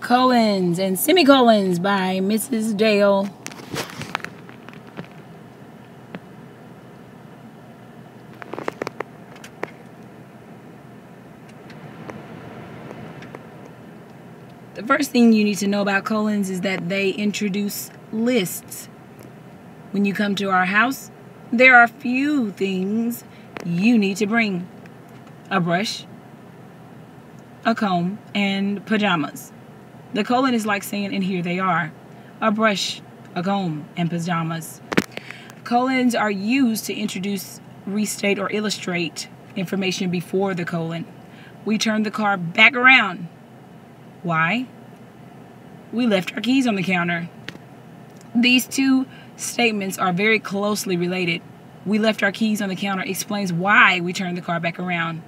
Colons and Semicolons by Mrs. Dale. The first thing you need to know about colons is that they introduce lists. When you come to our house, there are a few things you need to bring: a brush, a comb, and pajamas. The colon is like saying, and here they are: a brush, a comb, and pajamas. Colons are used to introduce, restate, or illustrate information before the colon. We turn the car back around. Why? We left our keys on the counter. These two statements are very closely related. We left our keys on the counter explains why we turned the car back around.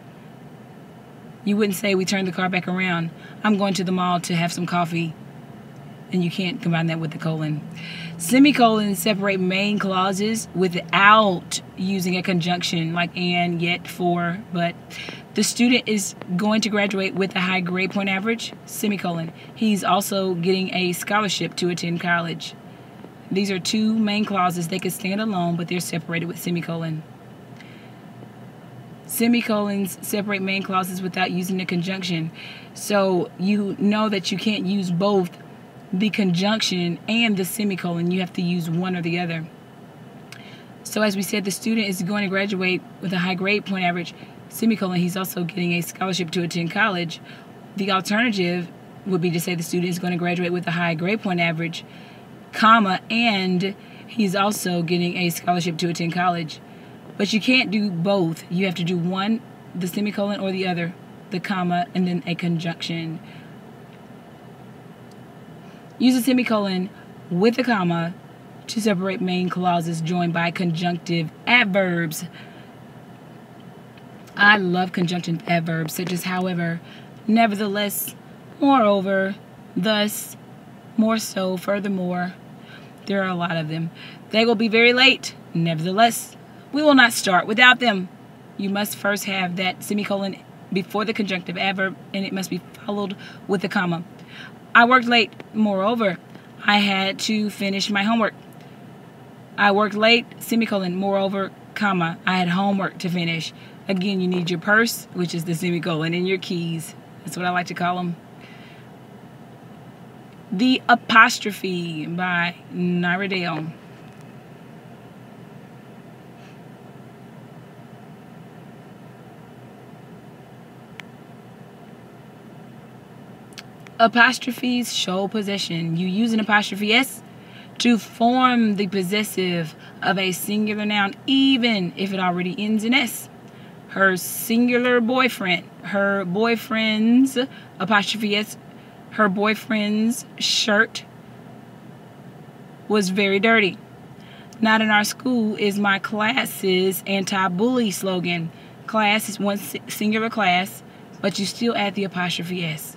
You wouldn't say we turned the car back around. I'm going to the mall to have some coffee. And you can't combine that with the colon. Semicolons separate main clauses without using a conjunction like and, yet, for, but. The student is going to graduate with a high grade point average, semicolon. He's also getting a scholarship to attend college. These are two main clauses. They could stand alone, but they're separated with semicolon. Semicolons separate main clauses without using a conjunction. So you know that you can't use both the conjunction and the semicolon. You have to use one or the other. So as we said, the student is going to graduate with a high grade point average, semicolon. He's also getting a scholarship to attend college. The alternative would be to say the student is going to graduate with a high grade point average, comma, and he's also getting a scholarship to attend college. But you can't do both. You have to do one, the semicolon, or the other, the comma, and then a conjunction. Use a semicolon with a comma to separate main clauses joined by conjunctive adverbs. I love conjunctive adverbs such as however, nevertheless, moreover, thus, more so, furthermore. There are a lot of them. They will be very late. Nevertheless, we will not start without them. You must first have that semicolon before the conjunctive adverb, and it must be followed with a comma. I worked late. Moreover, I had to finish my homework. I worked late, semicolon, moreover, comma, I had homework to finish. Again, you need your purse, which is the semicolon, and your keys. That's what I like to call them. The Apostrophe by Dale. Apostrophes show possession. You use an apostrophe S to form the possessive of a singular noun, even if it already ends in S. Her singular boyfriend, her boyfriend's, apostrophe S, her boyfriend's shirt was very dirty. Not in our school is my class's anti-bully slogan. Class is one singular class, but you still add the apostrophe S.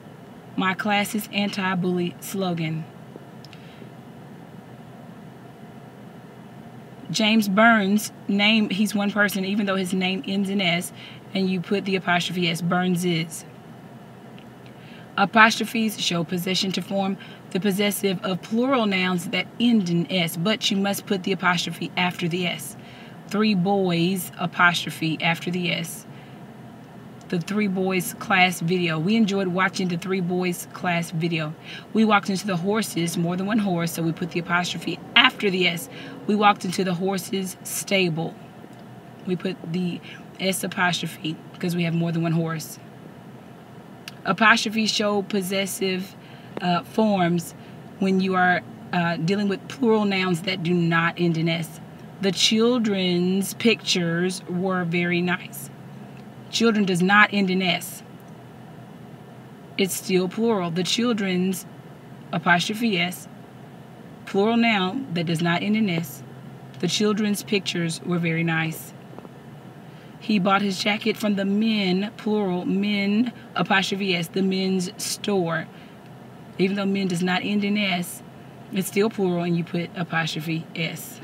My class's anti-bully slogan. James Burns' name, he's one person, even though his name ends in S, and you put the apostrophe S, Burns is. Apostrophes show possession to form the possessive of plural nouns that end in S, but you must put the apostrophe after the S. 3 boys, apostrophe after the S. The 3 boys class video. We enjoyed watching the 3 boys class video. We walked into the horses, more than one horse, so we put the apostrophe after the S. We walked into the horses stable. We put the S apostrophe because we have more than one horse. Apostrophes show possessive forms when you are dealing with plural nouns that do not end in S. The children's pictures were very nice. Children does not end in S. It's still plural. The children's, apostrophe S, plural noun that does not end in S. The children's pictures were very nice. He bought his jacket from the men, plural, men, apostrophe S, the men's store. Even though men does not end in S, it's still plural, and you put apostrophe S.